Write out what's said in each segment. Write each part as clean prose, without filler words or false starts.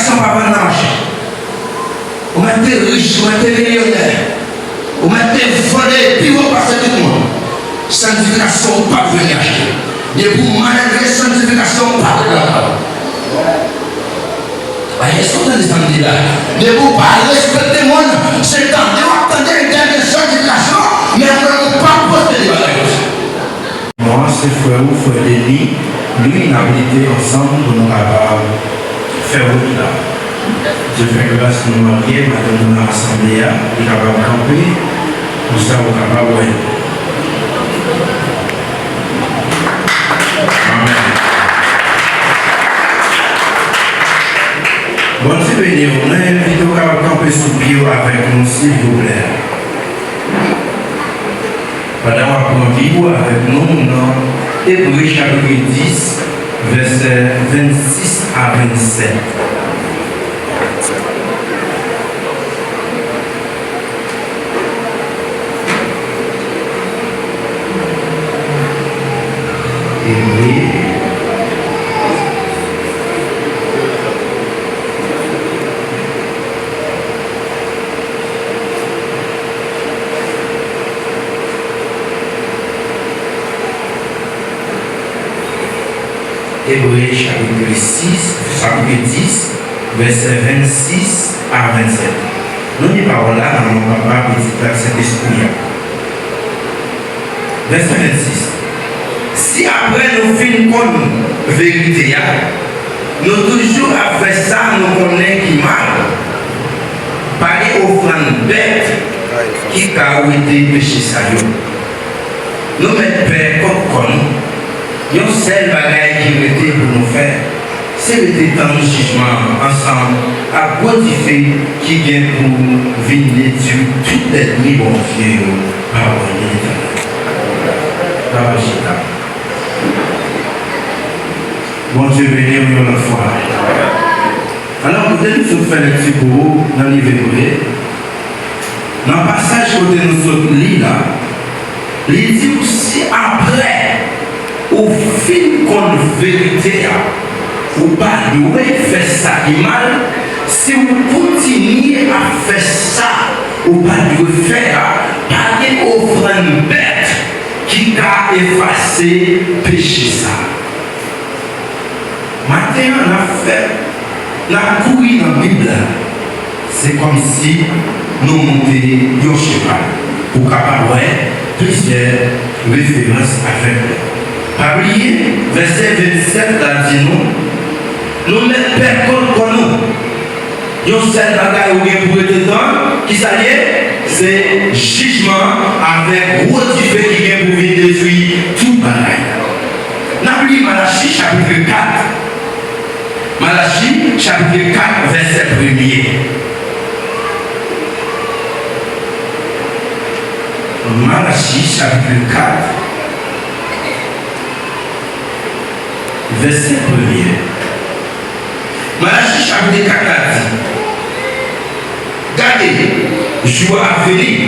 sanctification par un marché. Vous mettez riche, vous mettez millionnaire. Vous mettez volé, puis vous passez tout le monde. Sanctification, pas venir acheter. Et vous malgré sanctification, pas de l'argent. Est-ce que vous entendez ça me dire là? Ne vous pas respecter le monde, c'est temps. Ne vous attendez une dernière sanctification, mais vous ne pas porter des bagages. Moi, c'est frère ou frère Denis, lui, il a habilité ensemble pour nous faire route là. Je fais grâce pour nous marier, madame de l'assemblée, il est capable de camper, pour ça, vous êtes capable de voir. Amen. Bon Dieu béni, on a invité à camper sous pied avec nous, s'il vous plaît. Pendant qu'on prend avec nous dans Hébreux chapitre 10, versets 26 à 27. Hébreux chapitre 10, verset 26 à 27. Nous n'y parlons là dans mon papa petit cet esprit. Verset 26. Si après nous finissons comme vérité, nous toujours après ça, nous connaissons qui mal. Parler offrande bête qui a été péché ça. Nous mettons père comme nous, nous seul bagage qui était pour nous faire, c'est le temps de jugement ensemble à modifier qui vient pour venir sur toute l'ennemi bon Dieu par l'éternel. Bon Dieu béni une autre fois. Alors peut-être nous faisons le petit cours dans le livre hébreu. Dans le passage côté nous sommes là, il dit aussi après, au fin qu'on vérité, ou pas de faire ça qui mal, si vous continuez à faire ça, ou pas de faire, pas d'offrande bête qui a effacé péché ça. Maintenant, on a fait, on a couru dans la Bible. C'est comme si nous montions un cheval pour capable plusieurs références avec nous. Pas oublier, verset 27 là dit nous mettons personne pour nous. Nous seul bagaille où il pour être dedans, qui s'allie, c'est jugement avec gros diffé qui vient pour venir détruire tout bagaille. N'oubliez Malachie chapitre 4. Malachie chapitre 4 verset 1er. Malachie chapitre 4 verset 1er. Malachie chapitre 4 a dit, gardez, joie à venir,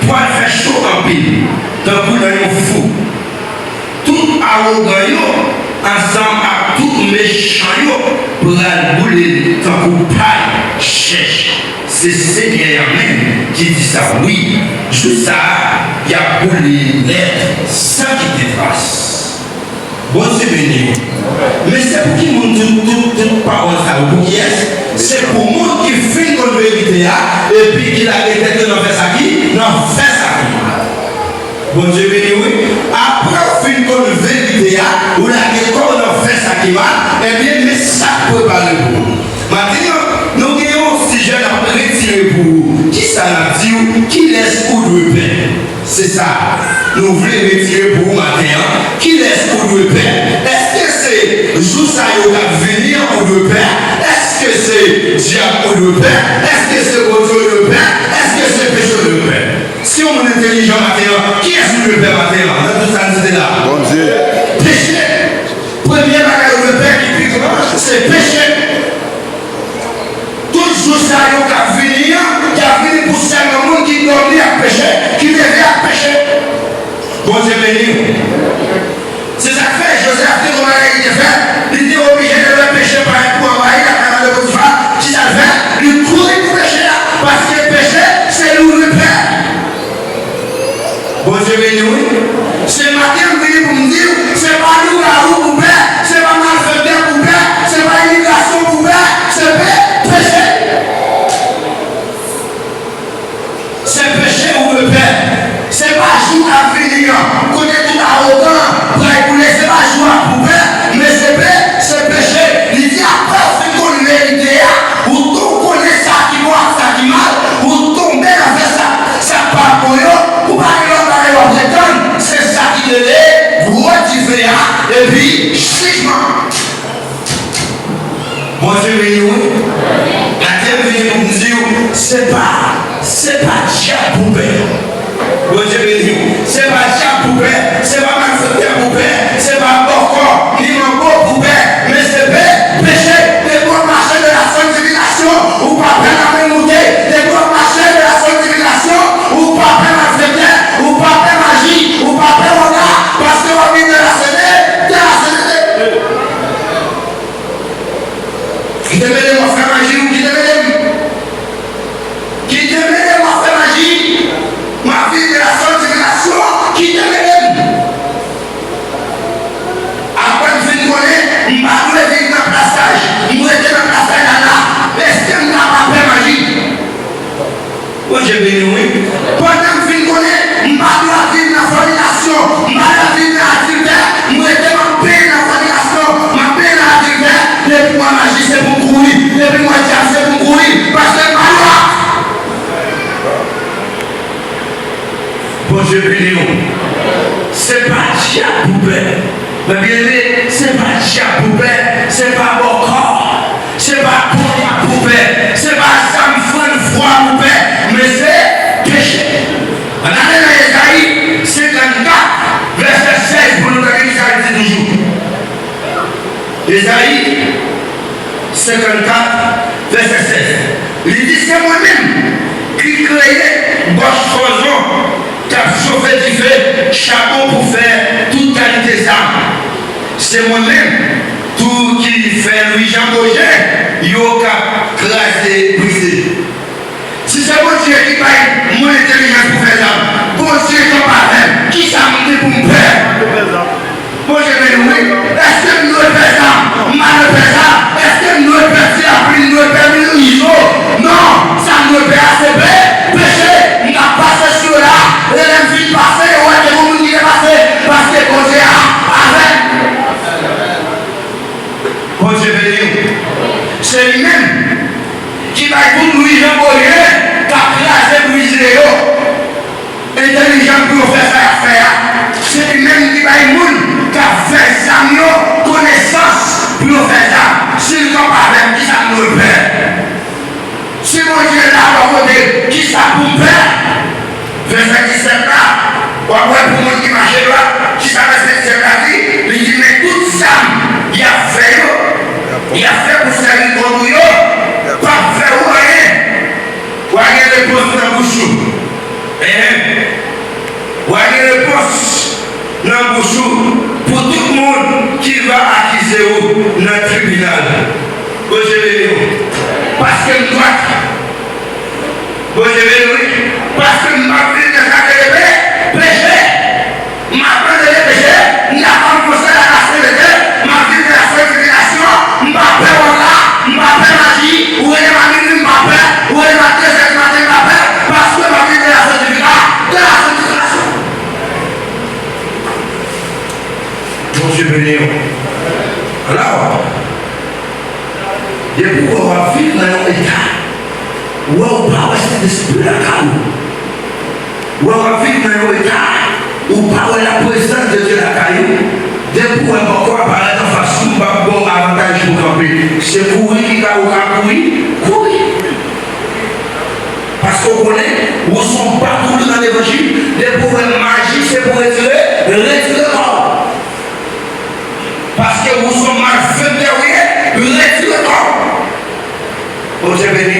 pour faire chaud en pile, dans le d'un fou. Tout arrogant, ensemble à tout méchant, pour la bouler tant qu'on paille, cherche. C'est Seigneur même qui dit ça, oui, juste ça, il y a boulé l'être sans qu'il te fasse. Bon, c'est béni. Mais c'est pour qui nous toute parole ça, pour qui est-ce? C'est pour moi qui fait une vérité et puis qui a été que nous fait ça qui? Non, fait ça qui. Bon Dieu béni, oui. Après, on fait une vérité ou la comme on fait ça qui va, eh bien, mais ça peut parler pour vous. Maintenant, nous avons aussi jeune à retirer pour vous. Qui ça l'a dit? Qui laisse pour de paix? C'est ça. Nous voulons retirer pour vous maintenant. Qui laisse pour de paix? Est-ce que c'est jour ça y va venir pour de paix? Est-ce que c'est diable pour de paix? Est-ce que c'est autre de paix? Est-ce que c'est péché de paix? Si on est intelligent maintenant, qui est sur le paix maintenant? Dans toute sa cité là. Bon Dieu. Péché. Premier bagage de paix qui pique, c'est péché. Toujours ça y va venir, qui a venu pour ça le monde qui dormait à péché, qui devait à péché. Bon Dieu béni. C'est ça que fait Joseph, il était obligé de le pécher par un coup envahir la caméra de Potiphar, Dieu béni. La terre vient pour nous dire, c'est pas diable pour père. Bon Dieu béni. C'est pas diable pour père, c'est pas malfaiteur pour père, c'est pas encore, ni mon beau pour père, mais c'est péché. Les gros marchés de la sanctification, ou pas peine à me monter, les gros marchés de la sanctification, ou pas peine à malfaiteur, ou pas peine magie, ou pas peine au gars, parce que on vient de la céder. Qui te met mon frère magie ou qui te met qui te met mon frère magie, ma vie de la sanctification, qui te met après je vais connaître, je vais vivre dans le passage, je vais être dans le passage là, est-ce que je n'ai pas fait magie? Oui, j'ai béni, oui. Pendant que je vais connaître, je vais vivre dans la fornication, je vais vivre dans l'adultère, je vais être en paix dans la fornication, ma paix dans l'adultère, depuis moi magie c'est pour courir, depuis moi diable c'est pour courir, parce que ma loi. Bon Dieu béni, c'est pas diable pour père. Mais bien aimé, c'est pas diable pour père, c'est pas bon corps, c'est pas cognac pour père, c'est pas ça froid pour père, mais c'est péché. On a dans Ésaïe 54, verset 16 pour nous donner ça dit toujours. Ésaïe 54, verset 16. Il dit c'est moi-même qui créé gauche foison, qui a chauffé du feu, charbon pour faire toute qualité d'armes. C'est moi-même tout qui fait Louis-Jean Bourget, il a crasé, brisé. Si c'est mon Dieu qui paye mon intelligence pour faire ça, bon Dieu qui pas fait, qui ça me dit pour me faire? Bon Dieu, est-ce que nous faisons ça? Mal faisons ça? Est-ce que nous faisons ça? Puis nous faisons niveau? Non, ça nous fait assez péché. Il a passé sur là, et les filles passées, ouais, les gens qui est passé, parce que quand j'ai avec. Bon Dieu béni. C'est lui-même qui va pour Louis-Jean Boyer, qui a crasé brisé, intelligent pour faire ça faire. C'est lui-même qui va qui a fait ça, connaissance pour faire ça. S'il ne pas avec qui ça nous fait. Si mon Dieu est là, on côté, qui ça pour faire? Verset 17 là, on va pour moi qui marche là, qui ça verset 17 là, il dit, mais tout ça, il a fait pour servir pour nous, pas faire rien. Ou rien de poste dans la bouche. Ou rien de poste dans la bouche pour tout le monde qui va accuser dans le tribunal. Parce que nous parce que nous avons fait des péché, ma peine de péché, nous avons posé la nationalité, ma vie de la sanctification, ma paix là, ma paix magie, où est ma vie de ma paix, où est ma deuxième matin de ma paix, parce que ma vie de la sanctification, Bon Dieu béni. Alors, depuis qu'on va vivre dans un état où on va avoir cet esprit là, où on va vivre dans un état où on va avoir la présence de Dieu la caillou, depuis qu'on va encore apparaître en façon de bon avantage pour camper. C'est courir qui va courir. Parce qu'on connaît, où on sont partout dans l'évangile, les pouvoirs magiques, c'est pour retirer le corps. Parce que vous sommes mal fait derrière, retirez le corps. Bon Dieu béni.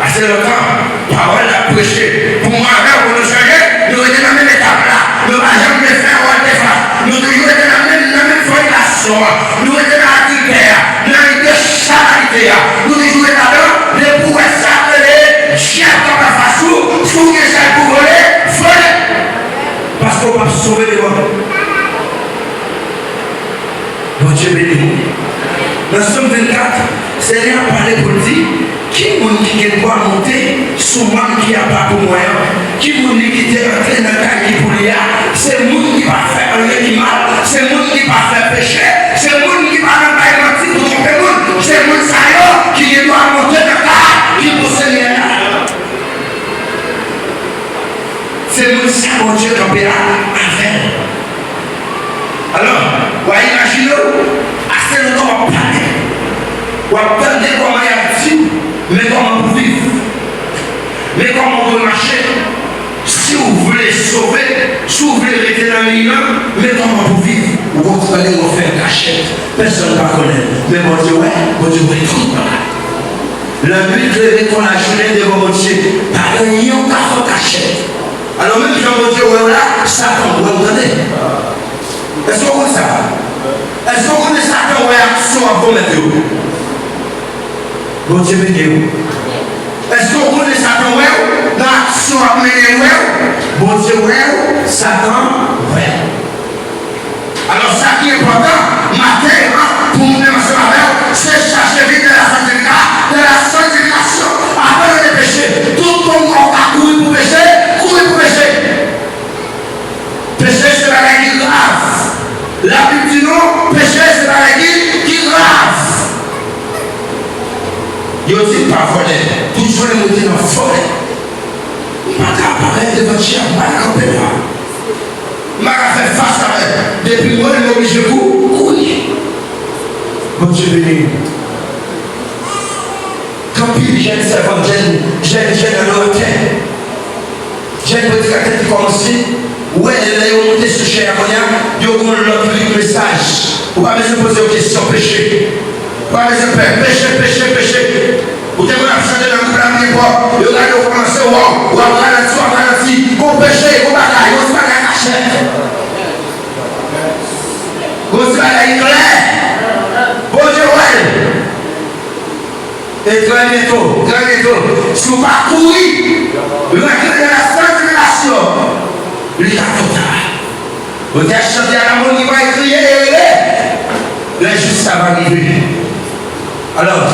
Assez longtemps, parole a prêché. Pour moi, pour nous changer, nous étions dans la même étape là. Nous n'avons jamais fait un défense. Nous toujours été dans la même formation. Nous étions dans la terre, dans la charité. Nous toujours été là-dedans, les pouvoirs s'appeler, chef dans la face, sous les chefs pour voler, voler. Parce qu'on va sauver les voix. Bon Dieu béni. Dans Somme 24, c'est rien à parler pour dire qui est doit monter, souvent qui n'a pas pour moyen, qui est rentré dans le cas qui pour lui, c'est le monde qui va faire rien qui mal, c'est le monde qui va faire péché, c'est le monde qui va faire pas mentir pour tromper le monde, c'est le monde qui doit monter dans le cas qui pour Seigneur. C'est le monde qui mon Dieu campé là avec. Alors, vous imaginez, assez longtemps on va parler. Mais comment vous marchez? Si vous voulez sauver, si vous voulez rester dans le milieu, mais comment vous vivez? Vous comprenez, vous faites cachette. Personne ne va connaître. Mais mon Dieu, ouais, tout là. La nuit, levée qu'on a journée devant mon Dieu, par un lion qui a fait cachette. Alors même si mon Dieu, ouais, là, Satan, vous entendez? Est-ce qu'on connaît ça? Est-ce qu'on connaît Satan, ouais, action à vous mettre? Bon Dieu, béni. Est-ce qu'on connaît Satan, ouais, l'action à mener, ouais? Bon Dieu, ouais, Satan, ouais. Alors ça qui est important, matin, pour nous démontrer la mère, c'est chercher vite de la sanctification, après le péché. Tout le monde a couru pour pécher. Péché, c'est la règle qui grave. La Bible dit non, péché, c'est la règle qui grave. Il dit pas voler, toujours les montées dans la forêt. Pas apparaître devant Dieu, pas camper là. Je vais faire face à elle. Depuis moi, je m'oblige de courir. Bon Dieu béni. Quand puis j'ai une servante, j'ai un autre. J'ai une petite tête qui commence. Ouais, elle est montée sur chez Amonia. Il y a un message. Vous n'avez pas besoin de poser aux questions péché. Vous n'avez pas besoin de faire péché. Vous devez absenter dans le plan de l'époque. Vous allez commencer au haut. Vous allez là-dessus. Vous péchez, vous bataillez, vous bataillez cachette. Vous allez clair. Bon Dieu, ouais. Et très bientôt. Si vous pas courir, vous allez dans la sanctification. L'état total. Vous allez chanter à la monde qui va crier. Là, juste ça va arriver. Alors,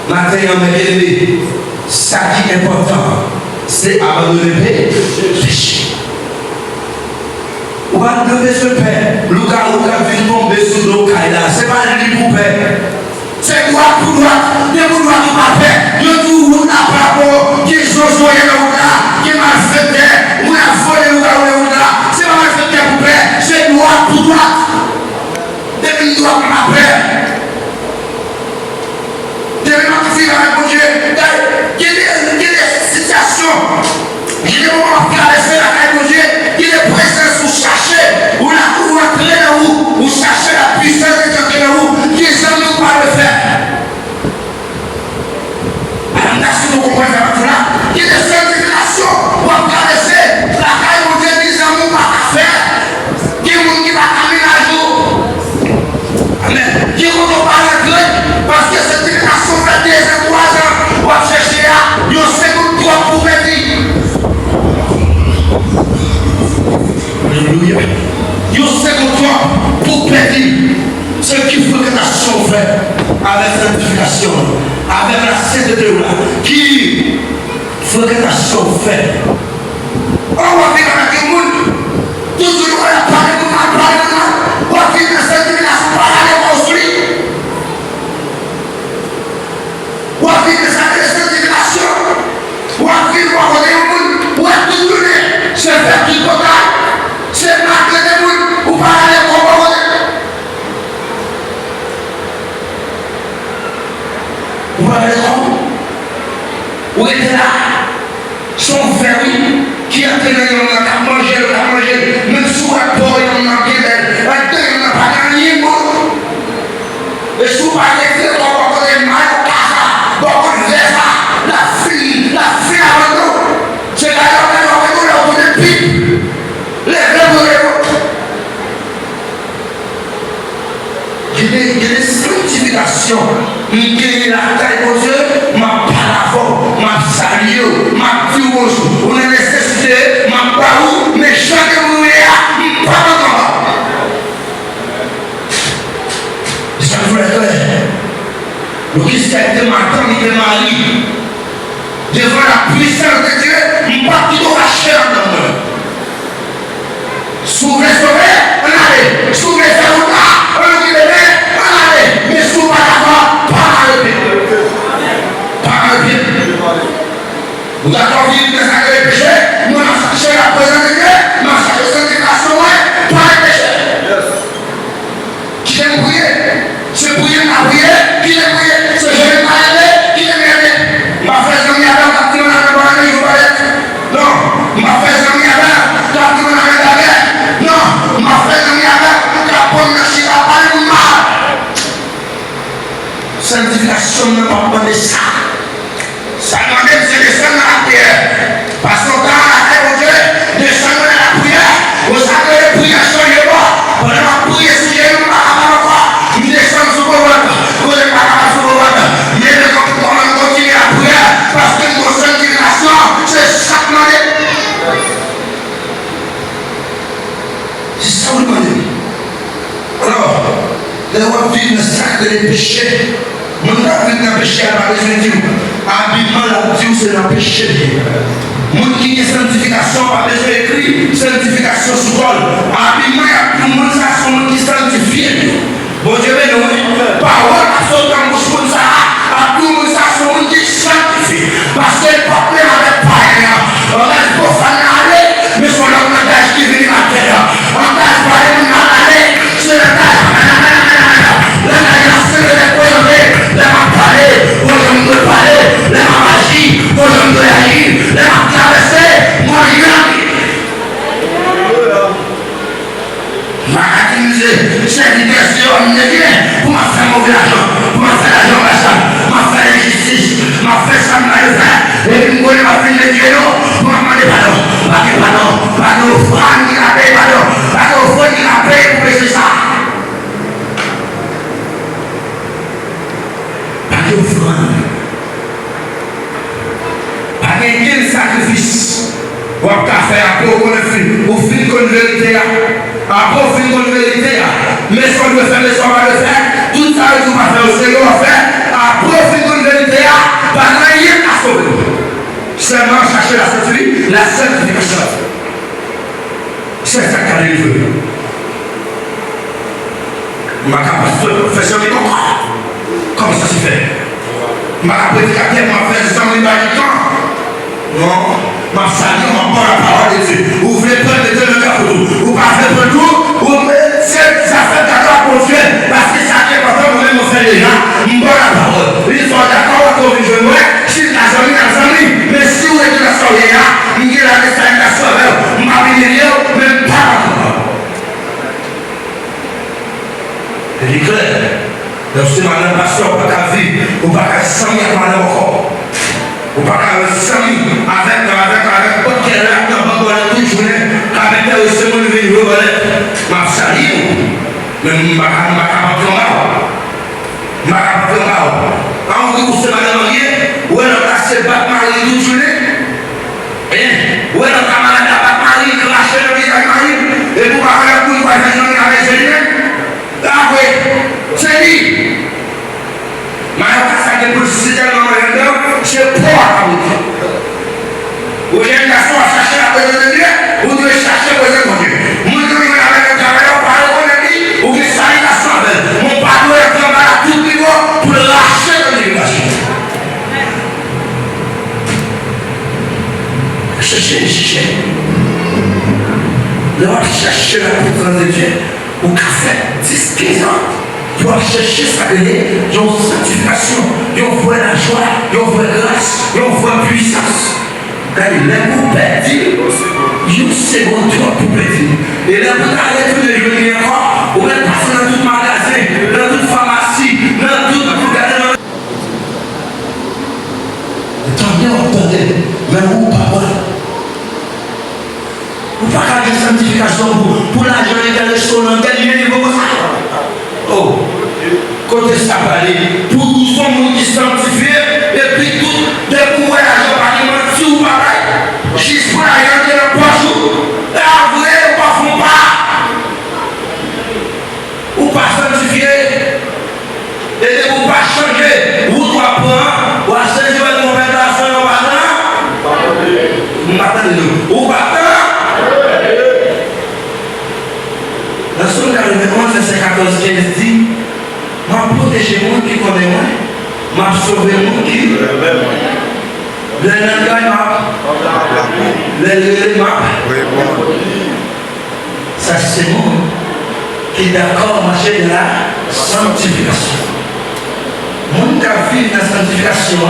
matin, on m'a élevé. Ça qui est important, c'est abandonner le péché. Ou abandonner ce père. Le gars vient tomber sur nos cailles là. Ce n'est pas lui pour père. C'est droit pour droite. Des pour droite qui m'a fait. Il y a tout le monde à rapport. Qui est Josué là. Qui m'a fait terre. Ou a volé le gars là. C'est pas mal fait terre pour père. C'est droit pour droite. Depuis droit qui m'a fait. Depuis ma fille avec mon Dieu. Il y a des situations. Il y a des moments où traverser la caille de Dieu. Il y a des présences où chercher. Où la cour va traîner là où chercher la puissance de Dieu là où. Qui est jamais ou pas le faire. Alors, merci de comprendre ça tout là. Il y a des sanctifications. Où on traverser la caille de Dieu. Qui est jamais ou pas à faire. Qui est monde qui va caminer à jour. Amen. Qui est contre par la grève. Parce que cette sanctification fait 2 ans, 3 ans. On va chercher là. Il y a 53 pour venir. Alléluia. Il y a 53 pour périr. Ce qu'il faut que la chose fait avec sanctification, avec la sainteté là, qui faut que la chose fait. On va vivre avec le monde. Toujours on va parler de nous, on va vivre la sanctification par la construire. On va vivre la sanctification. On va vivre par le monde. On va tout donner. C'est faire du total. C'est marquer des monde. On va aller pour le monde. On va aller comme. Où était là? Son verri qui a tenu à manger, même sous la porte, il a mangé, il n'a pas gagné. Et sous la porte, on va aller mal au casa, on va la fille avant nous. C'est là qu'on va aller pipe. Les il y a des sanctifications. Il y a la taille de Dieu, ma parole, ma salut, ma vie bonjour. On est nécessité, ma parole, mais chaque jour, il pas encore. Ça vous est clair. Le Christ a été matin, il est mari. Devant la puissance de Dieu, il ne pas tout racher en homme. S'ouvrir, on allait. S'ouvrir, on allait. Mais sous pas d'accord, pas le bien. Pas le bien. Vous avez envie de faire le péché, nous allons chercher la présence de Dieu, nous allons chercher la sanctification, pas le péché. Qui aime prier? C'est prier à prier. Qui aime prier? C'est je vais pas aller. Qui aime aller? Ma frère, je vais aller à la partie de la parole, je vais aller. péché à pas besoin de dire. Habillement la Dieu c'est dans péché. Moun qui a sanctification pas besoin d'écrire sanctification sous col. Habillement il y a tout le monde ça sont qui sanctifié. Bon Dieu mais nous parole à son dans bouche comme ça à tout le monde ça sont qui sanctifié. Parce que le peuple avec païen. On reste pour aller mais son langage qui vient à terre. On reste pas aller c'est le pour m'a faire mauvais argent, pour m'a faire l'argent machin, m'a faire l'injustice, m'a fait ça, m'a le faire, et puis moi, m'a fait le Dieu, pour m'a demandé pardon, pardon, Franck qui l'a payé, pardon, Franck qui l'a payé pour laisser ça. Pardon, Franck. Pas quel sacrifice, ou à faire pour qu'on le fait, au fil qu'on le vérité, après au fil qu'on le vérité, mais ce qu'on doit faire, mais ce qu'on va le faire, tout ça, tout va faire, ce qu'on va faire, après au fil qu'on le vérité, pas rien à sauver. Seulement chercher la sanctification. C'est ça qu'elle est venue. Ma capacité de faire ça, mais comment ça se fait? Ma prédicateur m'a fait ça, mais pas du temps. Non, ma salut, ma bonne parole de Dieu. Vous voulez prendre de Dieu le capot, vous parlez de tout, vous c'est ça fait d'accord pour Dieu, parce que ça fait quand vous même faire déjà, une bonne parole. Ils sont d'accord avec je moi, si la zone, mais si vous êtes dans la soirée là, vous avez la restauration, vous m'avez dit, même pas. Il est clair. Donc si madame pasteur pas qu'à vivre, ou pas qu'à s'ennuyer à madame encore. Ou pas qu'à s'ennuyer avec autre qui est là, dans le toute journée, avec la seconde vie, ma salie, mais ma capable quand vous vous madame mariée, ou elle a passé battre mariée toute journée, ou elle a camarade à battre mariée, cracher le visage mariée, et vous parlez à tout le monde, avec Seigneur. Ah oui, c'est lui. Mais ça que pour c'est tellement c'est pour vous avez un garçon à chercher la présence de Dieu, vous devez chercher la présence de Dieu. Vous devez avec le travail, parler comme on dit, vous devez saluer la soirée. Mon pardon est comme à tout niveau pour lâcher l'éducation. Cherchez. Là, chercher la présence de Dieu. Au café, 10-15 ans, pour chercher sa gueule, ils ont sanctification, ils ont vu la joie, ils ont vu la grâce, ils ont vu la puissance. Quand il est pour perdre, une seconde pour perdre. Et là, vous allez tous les jours, encore, vous allez passer dans tout magasin, dans toute pharmacie, dans tout magasin. Attendez, mais vous pas. Vous ne pouvez pas faire sanctification pour l'argent dans le restaurant, tel niveau. Oh, côté ça parler, pour tout son monde qui sanctifie, et puis tout, dès que vous voyez l'argent par exemple, si vous parlez, juste pour l'argent de la poche, et après, vous ne pas. Vous ne pas sanctifier, et vous ne pas changer, vous doit prendre, vous allez jouer de mauvais garçon, vous ne pas. Dans son cas, le 11, verset 14, 15 dit, m'a protégé moi qui connaît moi, m'a sauvé moi qui le langage le ça c'est moi qui est d'accord marcher de la sanctification. Mon cas vit dans la sanctification,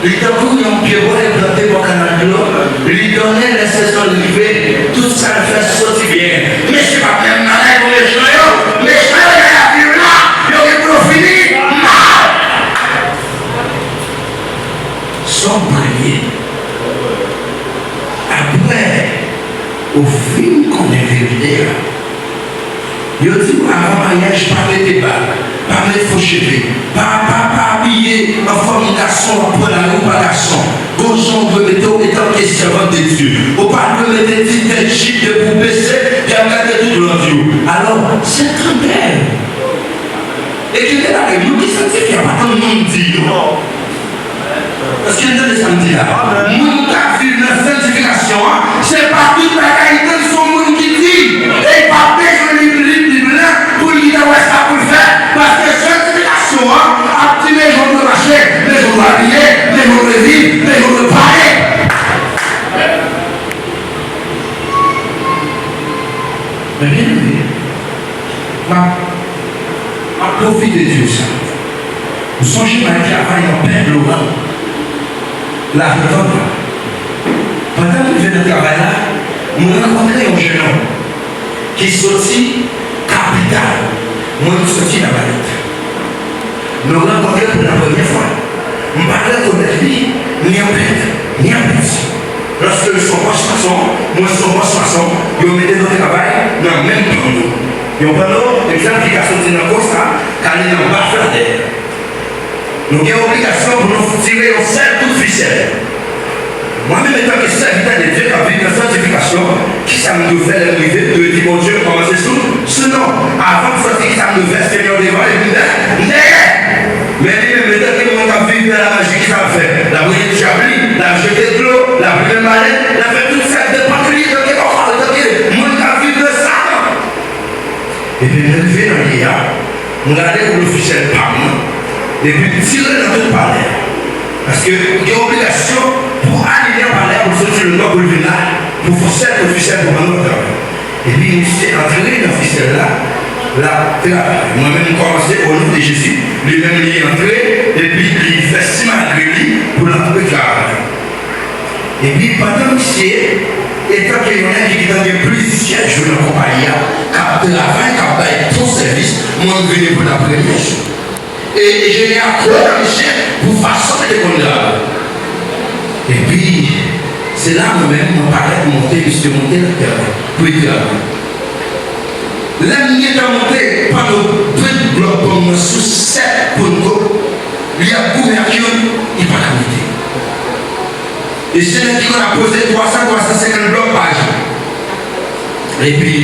il t'a pris un pied bois et planté pour canal de l'eau, lui donner les saisons élevées, tout ça le fait sortir bien. Mais c'est pas bien malin pour les gens, les gens ils arrivent là, ils ont profité mal. Sans prier. Après, au film qu'on est vérité, il dit avant mariage, pas les débats, pas les faux cheveux, pas habillé en forme garçon, après la roue par garçon. Gauchon peut mettre étant question de Dieu. Au pas de mettre des petites chips de pour baisser et regarder tout l'audio. Alors, c'est très belle. Et qui est là, et nous qui sentit qu'il n'y a pas tant de monde dit. Parce qu'il y a des samedis là. Nous qui vivons la sanctification, c'est pas toute la qualité de son monde qui dit. Et pas besoin de livre là pour lui dire ouais ça pour le faire. Parce que sanctification, a petit les gens de marcher, les gens de habiller, les gens de vivre, les gens de parler. Mais bien aimé, ma profite de Dieu ça. Vous songez ma travail en Père Laurent. La redonne. Pendant que je fais le travail là, je rencontré un jeune homme qui est sorti capital. Moi, je suis sorti la valette. Nous rencontré pour la première fois. Je ne parlais pas de lui, ni en pète, ni en petit. Lorsque son poste façon, moi son poste façon, je mettais dans le travail dans le même panneau. Et au panneau, les gens qui sont sortis dans le poste là, quand ils n'ont pas fait la terre. Nous avons l'obligation pour nous tirer au seul coup de ficelle. Moi-même, étant que serviteur de Dieu, qui a vécu la sanctification, qui ça me fait l'arrivée de dire, mon Dieu, comment c'est tout? Sinon, avant de sortir, ça me fait Seigneur devant et puis derrière. Mais lui-même, étant que mon a vécu la magie, qui ça me fait? La bouille de chablis, la jetée de l'eau, la première malette, la fait toute cette de patrie, donc mon a vécu de ça. Et puis, je vais dans l'IA, on a allé pour l'officiel par moi. Et puis tirer dans le palais. Parce qu'il y a une obligation pour aligner le palais, pour sortir le nord pour le village, pour forcer l'officiel pour un autre travail. Et puis il s'est entré dans l'officiel là, moi-même commencé au nom de Jésus, lui-même il est entré, et puis il fait si malgré lui pour l'entrer travail. Et puis pendant qu'il étant qu'il y en a qui dans plusieurs jours de compagnie, qui travaillent, qui travaillent ton service, moi je viens pour la première chose. Et je l'ai accordé à Michel pour façonner les condamnés. Et puis, c'est là moi-même, mon parlait de monter, monsieur, monter la terre, pour y travailler. L'ami est monté par le peu de blocs pour moi, sous 7 poteaux, il y a couverture, il n'a pas la monter. Et c'est là qu'on a posé 350 blocs par jour. Et puis,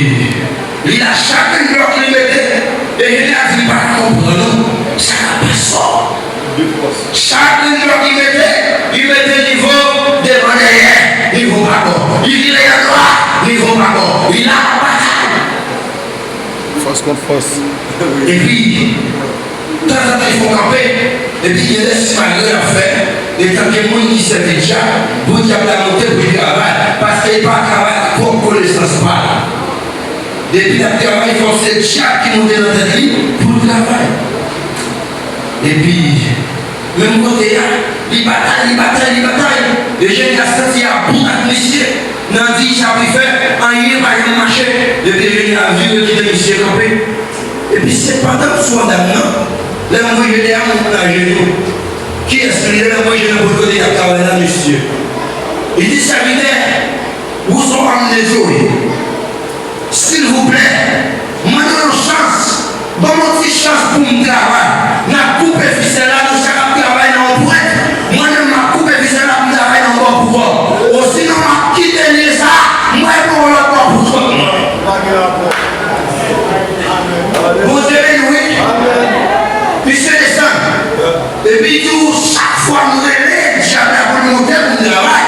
il a chaque bloc qu'il mettait, et il a dit, pas comprendre. Ça n'a pas sort. Chaque niveau qu'il mettait niveau devant derrière, niveau pas bon. Il dit à droite, niveau pas bon. Il a bataille. Force contre force. Et puis, de temps en temps, il faut camper. Et puis, il y a des malgré à faire. Et tant que le monde qui sait déjà, pour qu'il y ait la montée pour le travail, parce qu'il n'y a pas de travail pour connaissance pas. Depuis le travail, il faut que c'est chaque qui monte dans ta vie pour le travail. Et puis, même côté, il bataille. Et j'ai senti à bout d'admission. Dans 10 ans, il fait un yé par un marché. Et puis, il a vu qu'il est monsieur campé. Et puis, c'est pendant que soit d'amant, là, moi, je l'ai à mon genou. Qui est-ce qu'il est là, moi, je l'ai pour côté à travailler là, monsieur. Il dit, serviteur, où sont les autres? S'il vous plaît, moi, j'ai une chance. Bon, mon petit chance pour mon travail. La coupe est ficelle là, nous savons travailler dans le poète. Moi, je ma coupe est ficelle là, nous travaillons dans le bon pouvoir. Ou sinon, je quitte les ça, moi, je prends le bon pouvoir. Vous avez oui. Puis c'est les sangs. Et puis, tout, chaque fois, nous relèvons, jamais pour monter pour le travail.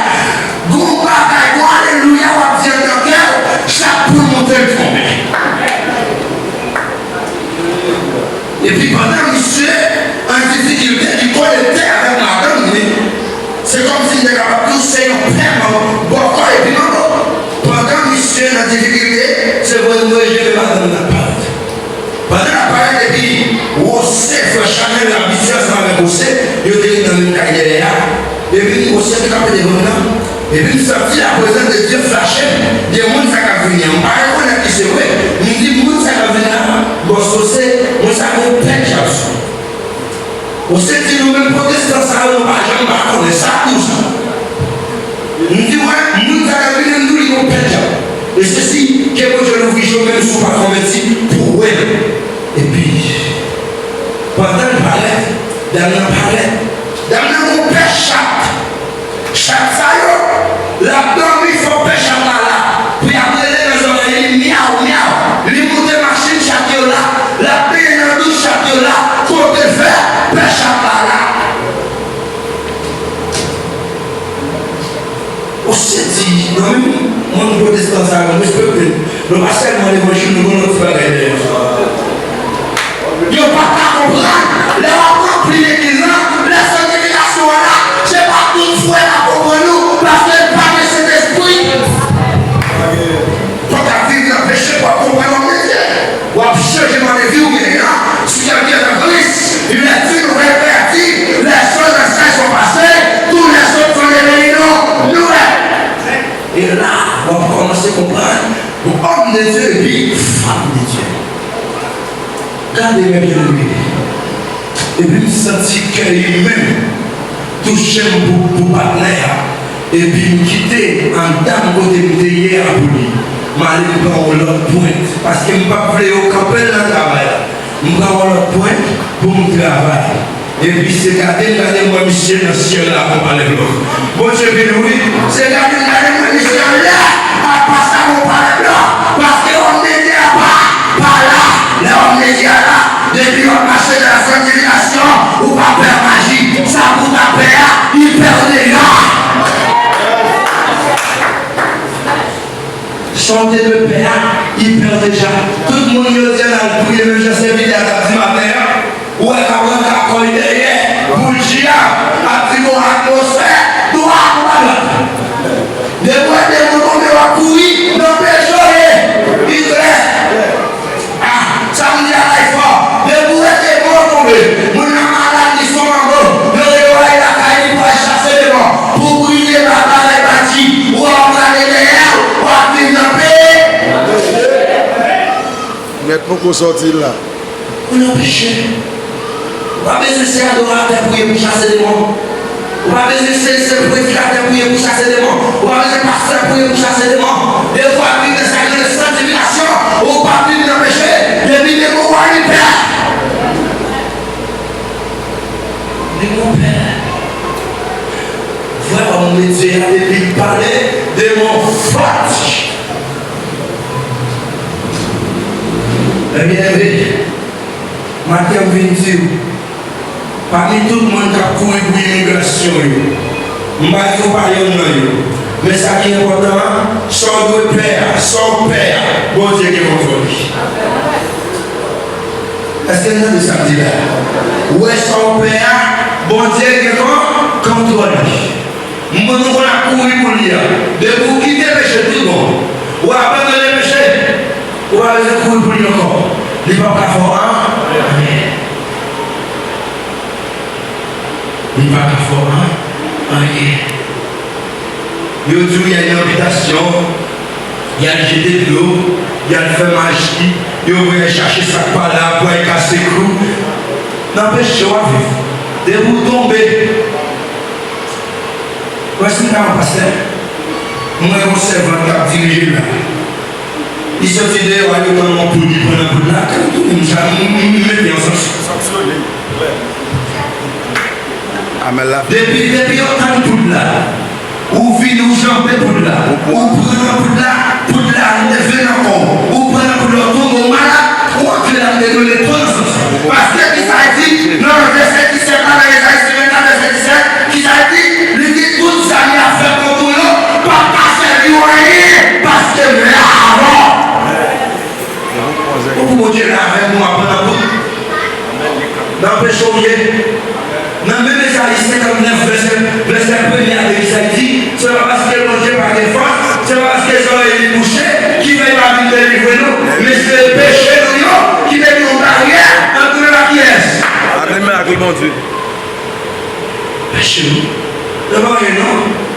Gros bagaille, alléluia, on va dire dans le cœur, chaque pour monter le fond. Et puis pendant monsieur, en difficulté, il connectait avec madame, c'est comme s'il était capable de pousser un père, bon, et puis non. Pendant monsieur, en difficulté, c'est vraiment je vais madame la part. Pendant la part, et puis, on sait que chacun de la mission, ça va bosser, il était dans une carrière là, et puis on sait que capable de bonhommes. Et puis, nous sommes la présence de Dieu flashé, des gens qui sont venus. On parle de qui c'est vrai. Nous disons, nous sommes venus là, bon, c'est, nous savons plein de choses. On sait que nous-mêmes protestants, ça va nous parler, on est ça, tout ça. Nous disons, nous sommes venus, nous disons plein de choses. Et ceci, quelques jours, nous vivons, même si nous ne sommes pas convertis, pour eux. Et puis, pendant le palais, dans mon père chaque salaud, l'abdomen, il faut pêcher là. Puis après, les oreilles, miaou, miaou. Les moutons machines, chaque là. La paix dans le douche, chaque là. On s'est dit, non, même mon protestant, ça va respecter. Le pasteur de l'évangile, nous allons faire des il n'y a pas qu'à comprendre. Les enfants prient l'église, la sanctification là, c'est pas tout frère à comprendre nous, parce que pas de cet esprit. Quand tu as vécu un péché, pour comprendre mon métier, ou à changer mon vie ou bien, si tu as bien la police, il a dit nous répartis, les choses anciennes sont passées, tous les autres sont devenus nouvelles. Et là, on va commencer à comprendre, homme de Dieu et puis femme de Dieu. Regardez mes bien-aimés. Et puis, je me sentis qu'elle-même touché pour partenaire. Et puis, me quitter en dame côté de hier à Bouli. Je vais aller prendre l'autre point. Parce que je ne peux pas aller au campé dans le travail. Je vais prendre l'autre point pour mon travail. Et puis, c'est regardez-moi, monsieur, dans le ciel là, pour parler de l'autre. Bon Dieu, oui, c'est regardez-moi, monsieur, là, à passer à mon parler de l'autre. Parce qu'on ne dit pas là. L'homme média là, depuis on marche de la sanctification, ou pas faire magie, ça vous a peur, il perd déjà. Chanter de père, il perd déjà. Tout le monde me dit là, pour les gens servis à la matin, ou à la colle derrière, pour le chia, à Timon atmosphère, doit avoir. Des fois, des moments, on va courir, non, péché, il reste. Samedi à l'aïfort, les bourrés qui vont tomber, mon malade qui sont en gros, le réveil la caille pour chasser les morts, pour brûler la balle bâtie, ou embraser les airs, ou appeler dans le pays. Mais pourquoi sortir là? On a péché. On va besoin de ces adorateurs pour chasser les morts. On va besoin de ces prédicateurs pour chasser les morts. On va besoin de pasteurs pour chasser les morts. Des fois, vivre de sa grande sanctification, on va vivre dans le péché. Les mots à lui père. Les mots père. Voilà, on est Dieu a depuis parler des mots forts. Eh bien, matin, on vient dire, parmi tout le monde qui a couru pour l'immigration, je ne vais pas parler de mais ça qui est important, sans de père, sans père, bon Dieu qui est contrôlé. Est-ce que nous sommes samedi là? Où est son père? Bon Dieu qui est contrôlé. Nous avons couru pour lui. De vous quitter le péché tout le monde. Ou abandonner le péché. Ou aller courir pour lui encore. Il ne va pas faire rien. Il ne va pas faire rien. Il y a une invitation. Il y a jeté de l'eau. Il y a fait magie. Il va chercher sa pala pour aller casser le clou. N'empêche pas vivre. De vous tomber. Voici un pasteur. Moi, je suis un servant qui a dirigé là. Il se dit de aller dans mon produit pendant un peu là. Quand tout le monde met bien ensemble. Depuis autant de tout là. Ou vide ou jambe pour là. Ou prenant pour là, lever encore. Ou prenant pour le tombe au malade. Ou entrer dans les trois ensemble. Parce que qui ça dit, non, le verset 17, dans les verset 17, qui ça dit, lui dit tout ça, il a fait pour tout le monde, pas qu'à servir rien, parce que là, vous pouvez dire là avec moi pendant tout. N'empêchons rien. Dans même Ésaïe 59, verset 1er avec Isaïe, c'est pas parce que mon Dieu par défense, c'est pas parce que les oreilles bouchées qui veulent pas nous délivrer nous, mais c'est le péché qui met une barrière entre la pièce. Avec mon Dieu. Péché nous. D'abord, non.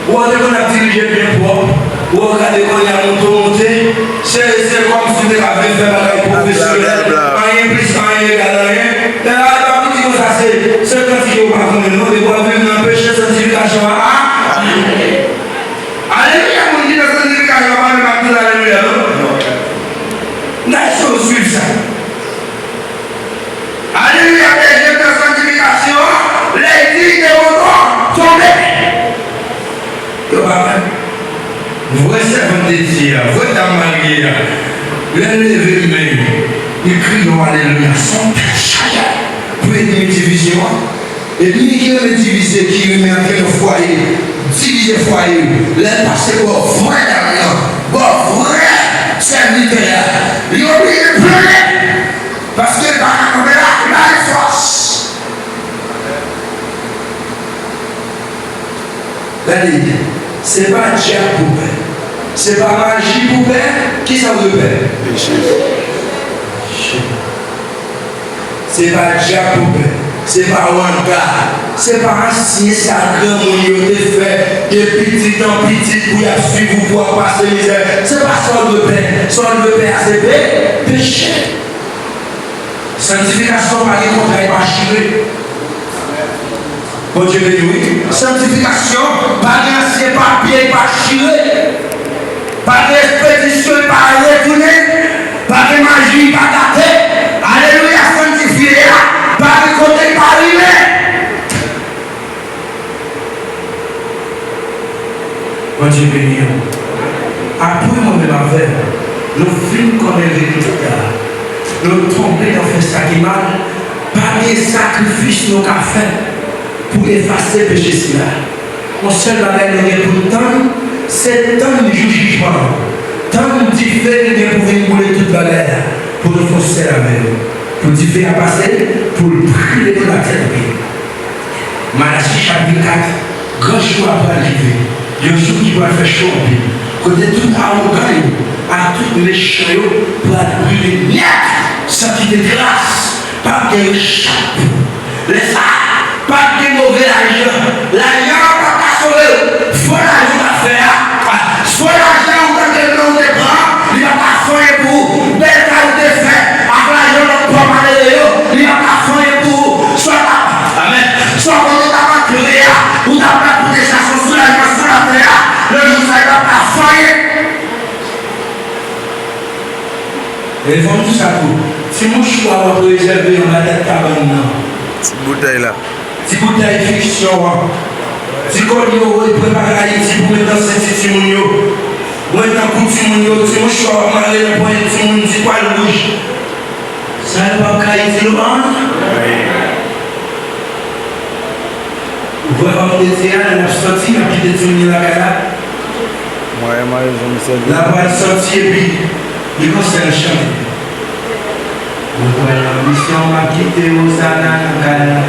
Ou on a dirigé bien propre, ou on a monté, c'est comme si tu avais fait un professionnel, rien plus, rien égal, rien. C'est quand il n'y a pas de nom, il va vivre dans le péché de sanctification. Alléluia, mon Dieu, la sanctification, pas le matin, alléluia. Nation suit ça. Alléluia, les jeunes de sanctification, les dignes de vos tombés. Vrai servant de Dieu, vrai dame Marie, l'élevé humain, il crie dans alléluia, son péché. Pour une division, et lui qui est divisé, qui remet en quel foyer, divisé. diriger le foyer, les passer pour vrai d'ailleurs, pour vrai serviteur. Ils ont oublié de pleurer parce que dans la force. C'est pas Dieu pour faire. C'est pas magie pour faire. Qui ça veut faire? C'est pas Dieu pour faire. C'est pas Wanda. C'est pas un signe sacré mon Dieu fait de petit en petit pour y suivre pour pouvoir passer misère. C'est pas ça le paix. Ça le paix c'est péché. Sanctification par les contrats pas chiré. Bon Dieu béni. Sanctification par les anciens papiers pas chiré. Par l'expédition pas retourner. Par les magie pas gâter. Alléluia sanctifié. Par les côtés pas arriver. Bon Dieu béni. Après moi-même avec, nous films comme un résultat. Nous tomber dans ce qui mal, pas des sacrifices nous avons fait pour effacer le péché. On seul bagage nous pour le temps, c'est tant de jugement, tant de différents pour venir toute bagarre, pour nous forcer la main, pour différents à passer, pour brûler pour la tête. Malachie chapitre 4, grand jour après arriver, il y a un jour qui va faire chaud en vie. Côté tout arrogant, à tout méchant, pour brûler net. Ça qui de grâce, pas de échappe. Laisse ça, pas de mauvais argent. L'argent pas qu'à sauver. Faut l'argent à faire. Faut l'argent où tu as le de bras, il va pas faire pour. Belle cas de fait, avec l'argent de toi, il va pas faire pour. Soit amen. Soit on t'a pas créé, ou t'as pas pour des chansons sur la sur la terre. Le jour ça va pas faire. Et ils font tout ça pour. Si mon choix va préserver dans la tête cabane, Cette bouteille là. si bouteille fiction, si qu'on y prépare Haïti pour mettre dans cette situation, moi dans le si mon choix va aller dans le point de si quoi le rouge. Ça n'est pas Haïti le vent. Vous voyez comment on était là, on a sorti, on a quitté tout le monde là. Moi, je me sais. La balle sortie et puis, il commence à chanter. La mission m'a quitté Hosanna Nakala,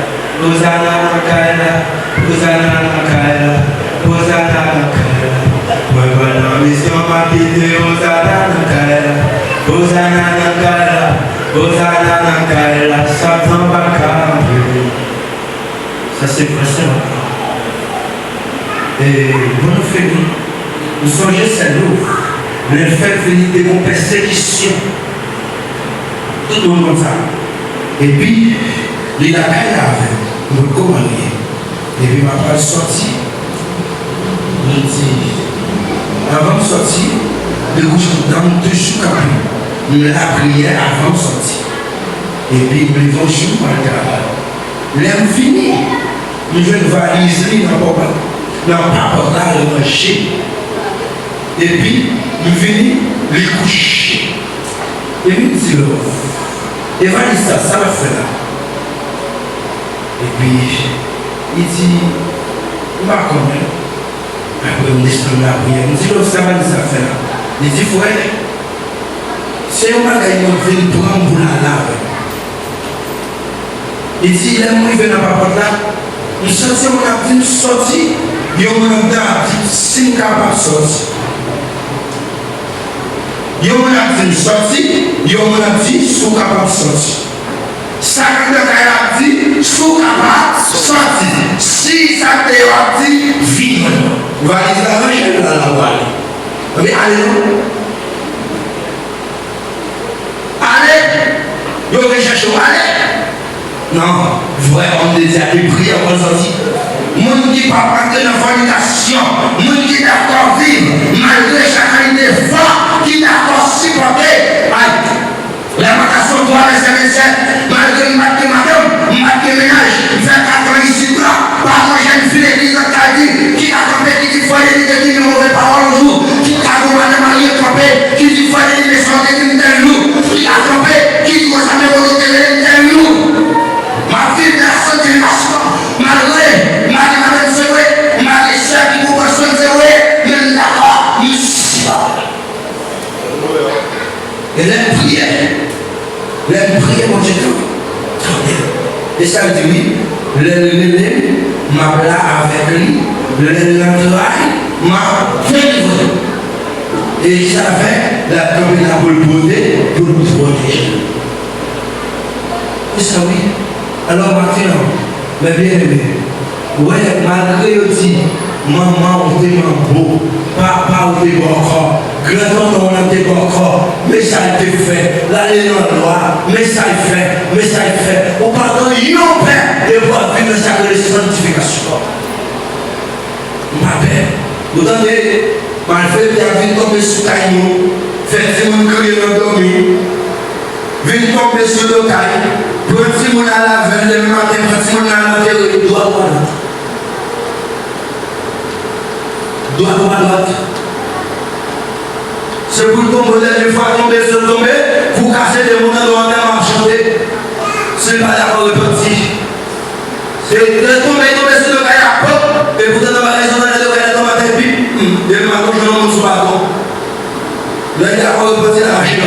Hosanna Nakala, Hosanna Nakala, Hosanna Nakala. La mission m'a quitté Hosanna Nakala, Hosanna Nakala, Hosanna Nakala, Satan Bakar. Ça c'est vrai, c'est vrai. Et bon, nous faisons, nous songez c'est nous, le fait de venir de mon persécution. Tout le monde comme ça. Et puis, il a caillé avec, nous commander. Et puis, ma part sortie, il dit, avant de sortir, le gauche dans toujours capé. La prière avant de sortir. Et puis, nous vont jouer par le travail. L'aime fini. Nous venons valiser dans le papa, le marché. Et puis, nous venons les coucher. Et puis, il dit, et va dire ça va faire là. Et puis, il dit, il va connaître. Après, on est dans la prière. Il dit, ça va dire ça faire là. Il dit, frère, c'est un bagage qui vient prendre pour la lave. Il dit, il est mort, il vient dans la porte là. Nous sortons, on a dit, sorti. Il y a un gars qui est incapable de sortir. Il y a un dit sorti, il y a un dit sous capable de sortir. Ça a dit sous capable de sortir. Si ça te dit, vive. Valise la recherche dans la voie. Mais allez, allez, il y a recherche, allez. Non, vrai homme de Dieu, il prie avant de sortir. Moun qui pas rentrer dans la fornication, moun qui d'accord vivre, malgré chaque qualité fort, qui d'accord supporter. La vocation doit rester malgré madame, ménage, il fait 4 ans ici, par moi j'ai une fille d'église en Cadi, qui a campé, qui dit foyer, qui dit mauvais paroles au jour, qui a madame Marie campé, qui dit foyer, qui dit méchant, qui dit tel jour, qui a campé, qui dit qu'on s'en met au tel jour. Ma fille de la sanctification, malgré, malgré qui vous prier mon Dieu. Et ça veut dire oui, le m'a là avec lui, le travail, m'a fait livrer. Et ça fait la campagne pour le protéger, pour le protéger. Et ça oui. Alors maintenant, mais bien aimé, ouais, malgré aussi, maman ou t'es beau, papa ou t'es bon encore, grand-maman ou t'es bon encore, mais ça a été fait, l'aller dans la loi, mais ça a fait, mais ça a fait. Au pardon, yon père, de voir vivre ça que les sanctifications. Ma père, vous entendez, malgré que tu as vu tomber sur Caillou, fait mon crier dans le dormir, vient tomber sur le caillou. Petit moun à la veille, le matin, petit moun à la terre, doigt droite. Doigt droite. C'est pour tomber, des fois tomber, se tomber, vous casser des monnaies dans la marchandée. C'est pas d'accord, le petit. C'est de tomber sur le caillou, et vous êtes dans la raison de la tête, et le matin, je ne me suis pas bon. Là, il y a encore le petit à la machine.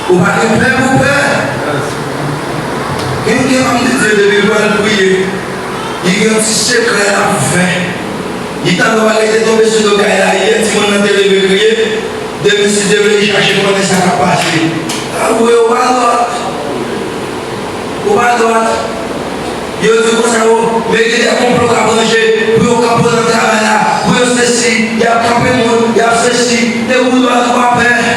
Ou pas de peur ou peur. Quelqu'un va me dire de vivre prier. Il y a un petit secret à faire. Il t'a demandé de tomber sur le gars là. Il y a un petit monde qui a crier. Depuis si je vais chercher comment ça va passer. Ah oui, on va à droite. On va à droite. Il y a un truc comme ça. Mais il y a un complot à brancher. Pour qu'on puisse dans le travail là. Pour ceci. Il y a un campement. Il y a ceci. Des bouts à trois pères.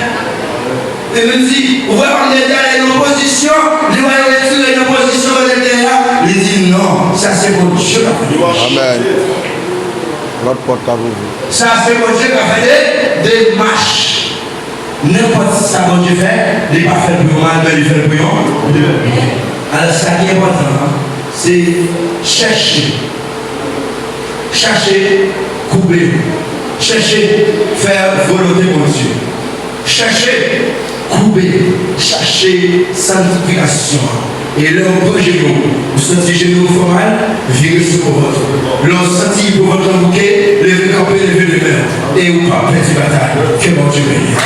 Et me dit, vous voyez comme l'État est en opposition, il va retirer une opposition de l'État. Il dit non, ça c'est mon Dieu. Amen. L'autre porte à vous. Ça c'est mon Dieu qui a fait des marches. N'importe ce que ça mon Dieu fait, il n'est pas fait pour mal, mais il fait pour bien. Alors ça qui est important, c'est chercher. Chercher, couper. Chercher, faire volonté mon Dieu. Chercher, couper, chercher sanctification. Et là, on peut gérer. Vous sentez gérer au formal, virez sur votre. L'on sentit pour votre bouquet, levez camper, levez le main. Et vous pas perdre bataille. Que mon Dieu bénisse.